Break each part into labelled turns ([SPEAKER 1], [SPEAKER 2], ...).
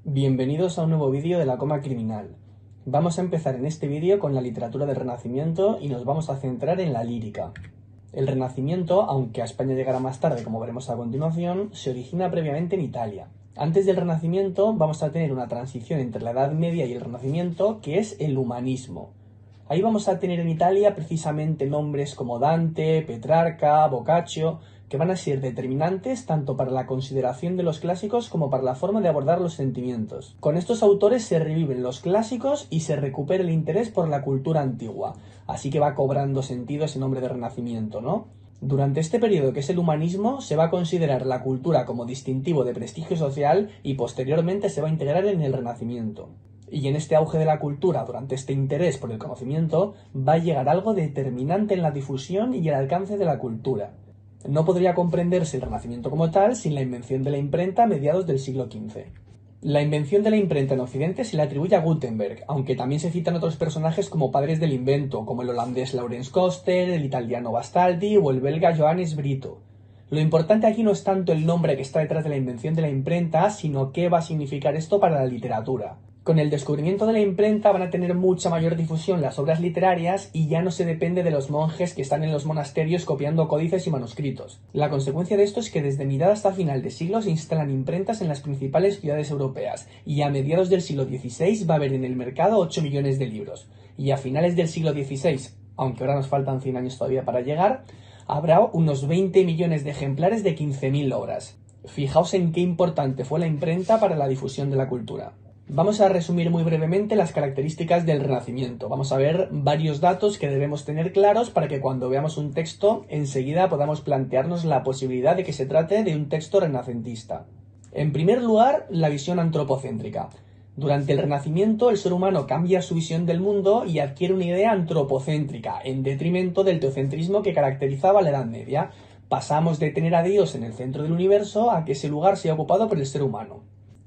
[SPEAKER 1] Bienvenidos a un nuevo vídeo de La Coma Criminal. Vamos a empezar en este vídeo con la literatura del Renacimiento y nos vamos a centrar en la lírica. El Renacimiento, aunque a España llegará más tarde, como veremos a continuación, se origina previamente en Italia. Antes del Renacimiento vamos a tener una transición entre la Edad Media y el Renacimiento, que es el humanismo. Ahí vamos a tener en Italia precisamente nombres como Dante, Petrarca, Boccaccio, que van a ser determinantes tanto para la consideración de los clásicos como para la forma de abordar los sentimientos. Con estos autores se reviven los clásicos y se recupera el interés por la cultura antigua, así que va cobrando sentido ese nombre de Renacimiento, ¿no? Durante este periodo, que es el humanismo, se va a considerar la cultura como distintivo de prestigio social y posteriormente se va a integrar en el Renacimiento. Y en este auge de la cultura, durante este interés por el conocimiento, va a llegar algo determinante en la difusión y el alcance de la cultura. No podría comprenderse el Renacimiento como tal sin la invención de la imprenta a mediados del siglo XV. La invención de la imprenta en Occidente se le atribuye a Gutenberg, aunque también se citan otros personajes como padres del invento, como el holandés Laurens Koster, el italiano Bastaldi o el belga Johannes Brito. Lo importante aquí no es tanto el nombre que está detrás de la invención de la imprenta, sino qué va a significar esto para la literatura. Con el descubrimiento de la imprenta van a tener mucha mayor difusión las obras literarias y ya no se depende de los monjes que están en los monasterios copiando códices y manuscritos. La consecuencia de esto es que desde mitad hasta final de siglo se instalan imprentas en las principales ciudades europeas y a mediados del siglo XVI va a haber en el mercado 8 millones de libros. Y a finales del siglo XVI, aunque ahora nos faltan 100 años todavía para llegar, habrá unos 20 millones de ejemplares de 15.000 obras. Fijaos en qué importante fue la imprenta para la difusión de la cultura. Vamos a resumir muy brevemente las características del Renacimiento. Vamos a ver varios datos que debemos tener claros para que cuando veamos un texto enseguida podamos plantearnos la posibilidad de que se trate de un texto renacentista. En primer lugar, la visión antropocéntrica. Durante el Renacimiento el ser humano cambia su visión del mundo y adquiere una idea antropocéntrica, en detrimento del teocentrismo que caracterizaba la Edad Media. Pasamos de tener a Dios en el centro del universo a que ese lugar sea ocupado por el ser humano.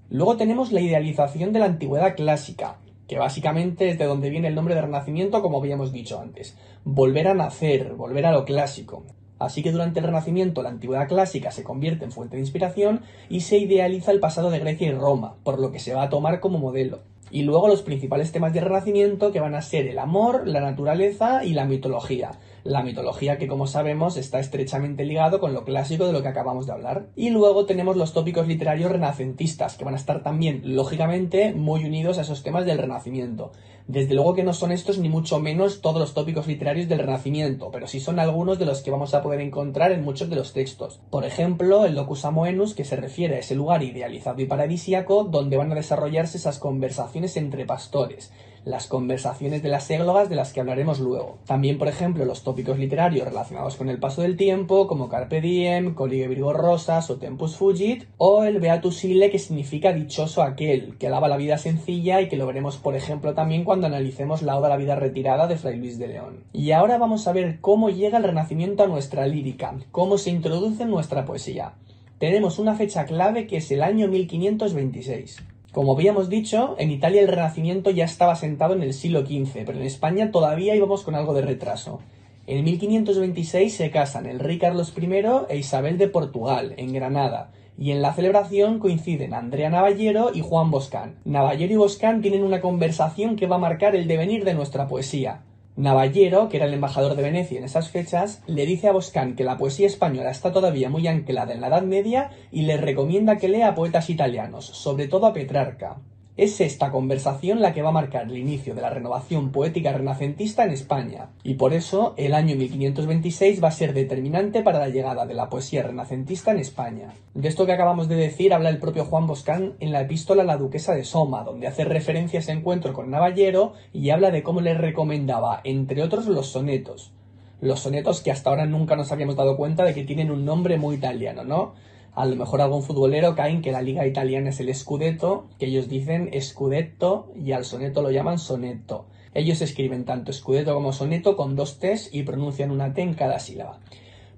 [SPEAKER 1] Luego tenemos la idealización de la antigüedad clásica, que básicamente es de donde viene el nombre de Renacimiento, como habíamos dicho antes. Volver a nacer, volver a lo clásico. Así que durante el Renacimiento la antigüedad clásica se convierte en fuente de inspiración y se idealiza el pasado de Grecia y Roma, por lo que se va a tomar como modelo. Y luego los principales temas del Renacimiento, que van a ser el amor, la naturaleza y la mitología. La mitología que, como sabemos, está estrechamente ligado con lo clásico de lo que acabamos de hablar. Y luego tenemos los tópicos literarios renacentistas, que van a estar también, lógicamente, muy unidos a esos temas del Renacimiento. Desde luego que no son estos ni mucho menos todos los tópicos literarios del Renacimiento, pero sí son algunos de los que vamos a poder encontrar en muchos de los textos. Por ejemplo, el locus amoenus, que se refiere a ese lugar idealizado y paradisíaco donde van a desarrollarse esas conversaciones entre pastores. Las conversaciones de las églogas de las que hablaremos luego. También, por ejemplo, los tópicos literarios relacionados con el paso del tiempo, como Carpe Diem, Collige Virgo Rosas o Tempus Fugit, o el Beatus Ille, que significa dichoso aquel, que alaba la vida sencilla y que lo veremos, por ejemplo, también cuando analicemos la Oda a la vida retirada de Fray Luis de León. Y ahora vamos a ver cómo llega el Renacimiento a nuestra lírica, cómo se introduce en nuestra poesía. Tenemos una fecha clave que es el año 1526. Como habíamos dicho, en Italia el Renacimiento ya estaba asentado en el siglo XV, pero en España todavía íbamos con algo de retraso. En 1526 se casan el rey Carlos I e Isabel de Portugal, en Granada, y en la celebración coinciden Andrea Navallero y Juan Boscán. Navallero y Boscán tienen una conversación que va a marcar el devenir de nuestra poesía. Navallero, que era el embajador de Venecia en esas fechas, le dice a Boscán que la poesía española está todavía muy anclada en la Edad Media y le recomienda que lea a poetas italianos, sobre todo a Petrarca. Es esta conversación la que va a marcar el inicio de la renovación poética renacentista en España, y por eso el año 1526 va a ser determinante para la llegada de la poesía renacentista en España. De esto que acabamos de decir habla el propio Juan Boscán en la epístola a la duquesa de Soma, donde hace referencia a ese encuentro con Navallero y habla de cómo le recomendaba, entre otros, los sonetos. Los sonetos que hasta ahora nunca nos habíamos dado cuenta de que tienen un nombre muy italiano, ¿no? A lo mejor algún futbolero cae en que la liga italiana es el Scudetto, que ellos dicen Scudetto y al soneto lo llaman sonetto. Ellos escriben tanto Scudetto como soneto con dos T's y pronuncian una T en cada sílaba.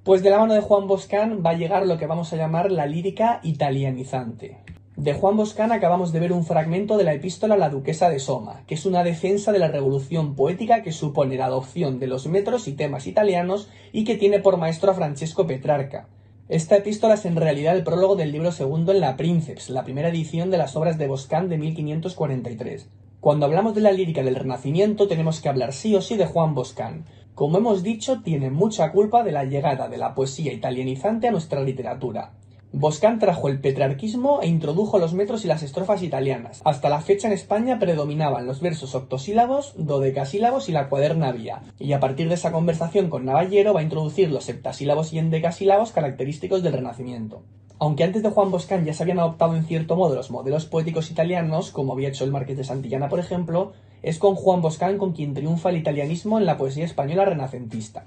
[SPEAKER 1] Pues de la mano de Juan Boscán va a llegar lo que vamos a llamar la lírica italianizante. De Juan Boscán acabamos de ver un fragmento de la epístola a la duquesa de Soma, que es una defensa de la revolución poética que supone la adopción de los metros y temas italianos y que tiene por maestro a Francesco Petrarca. Esta epístola es en realidad el prólogo del libro segundo en la Princeps, la primera edición de las obras de Boscán de 1543. Cuando hablamos de la lírica del Renacimiento tenemos que hablar sí o sí de Juan Boscán. Como hemos dicho, tiene mucha culpa de la llegada de la poesía italianizante a nuestra literatura. Boscán trajo el petrarquismo e introdujo los metros y las estrofas italianas. Hasta la fecha en España predominaban los versos octosílabos, dodecasílabos y la cuaderna vía, y a partir de esa conversación con Navallero va a introducir los septasílabos y endecasílabos característicos del Renacimiento. Aunque antes de Juan Boscán ya se habían adoptado en cierto modo los modelos poéticos italianos, como había hecho el Marqués de Santillana por ejemplo, es con Juan Boscán con quien triunfa el italianismo en la poesía española renacentista.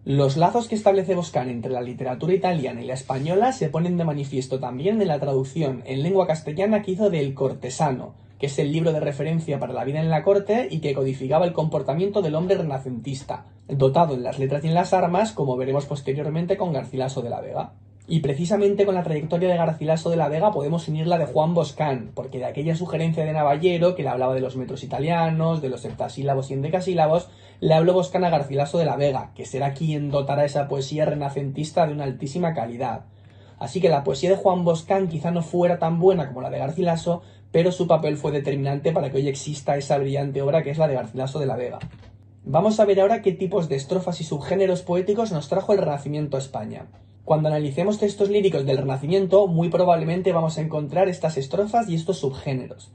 [SPEAKER 1] Los lazos que establece Boscán entre la literatura italiana y la española se ponen de manifiesto también en la traducción en lengua castellana que hizo de El Cortesano, que es el libro de referencia para la vida en la corte y que codificaba el comportamiento del hombre renacentista, dotado en las letras y en las armas, como veremos posteriormente con Garcilaso de la Vega. Y precisamente con la trayectoria de Garcilaso de la Vega podemos unir la de Juan Boscán, porque de aquella sugerencia de Navallero, que le hablaba de los metros italianos, de los septasílabos y endecasílabos, le habló Boscán a Garcilaso de la Vega, que será quien dotará esa poesía renacentista de una altísima calidad. Así que la poesía de Juan Boscán quizá no fuera tan buena como la de Garcilaso, pero su papel fue determinante para que hoy exista esa brillante obra que es la de Garcilaso de la Vega. Vamos a ver ahora qué tipos de estrofas y subgéneros poéticos nos trajo el Renacimiento a España. Cuando analicemos textos líricos del Renacimiento, muy probablemente vamos a encontrar estas estrofas y estos subgéneros.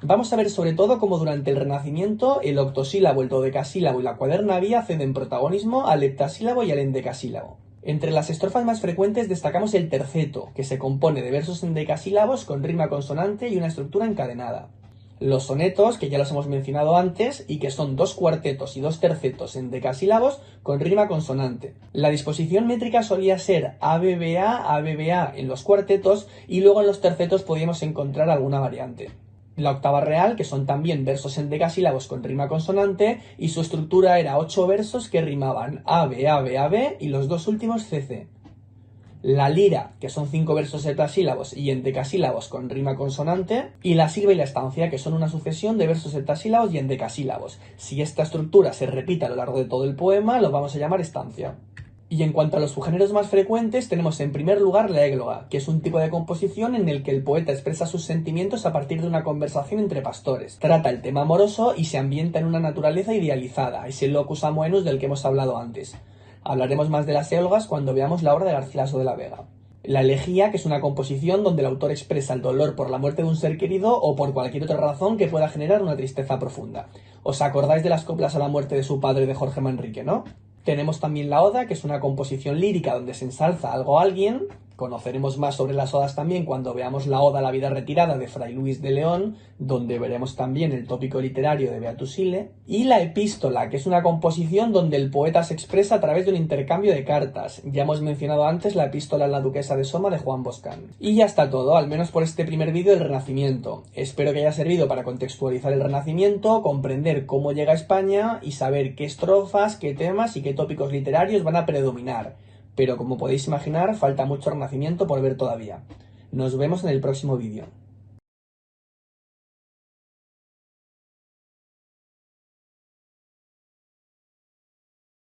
[SPEAKER 1] Vamos a ver sobre todo cómo durante el Renacimiento el octosílabo, el dodecasílabo y la cuaderna vía ceden protagonismo al heptasílabo y al endecasílabo. Entre las estrofas más frecuentes destacamos el terceto, que se compone de versos endecasílabos con rima consonante y una estructura encadenada. Los sonetos, que ya los hemos mencionado antes, y que son 2 cuartetos y 2 tercetos en decasílabos con rima consonante. La disposición métrica solía ser ABBA, ABBA en los cuartetos, y luego en los tercetos podíamos encontrar alguna variante. La octava real, que son también versos en decasílabos con rima consonante, y su estructura era 8 versos que rimaban AB, AB, AB y los 2 últimos CC. La lira, que son 5 versos heptasílabos y endecasílabos con rima consonante, y la silva y la estancia, que son una sucesión de versos heptasílabos y endecasílabos. Si esta estructura se repite a lo largo de todo el poema, lo vamos a llamar estancia. Y en cuanto a los subgéneros más frecuentes, tenemos en primer lugar la égloga, que es un tipo de composición en el que el poeta expresa sus sentimientos a partir de una conversación entre pastores. Trata el tema amoroso y se ambienta en una naturaleza idealizada, ese locus amoenus del que hemos hablado antes. Hablaremos más de las églogas cuando veamos la obra de Garcilaso de la Vega. La elegía, que es una composición donde el autor expresa el dolor por la muerte de un ser querido o por cualquier otra razón que pueda generar una tristeza profunda. ¿Os acordáis de las coplas a la muerte de su padre de Jorge Manrique, no? Tenemos también la oda, que es una composición lírica donde se ensalza algo a alguien. Conoceremos más sobre las odas también cuando veamos la oda a la vida retirada de Fray Luis de León, donde veremos también el tópico literario de Beatus Ile. Y la epístola, que es una composición donde el poeta se expresa a través de un intercambio de cartas. Ya hemos mencionado antes la epístola a la duquesa de Soma de Juan Boscán. Y ya está todo, al menos por este primer vídeo del Renacimiento. Espero que haya servido para contextualizar el Renacimiento, comprender cómo llega a España y saber qué estrofas, qué temas y qué tópicos literarios van a predominar. Pero como podéis imaginar, falta mucho Renacimiento por ver todavía. Nos vemos en el próximo vídeo.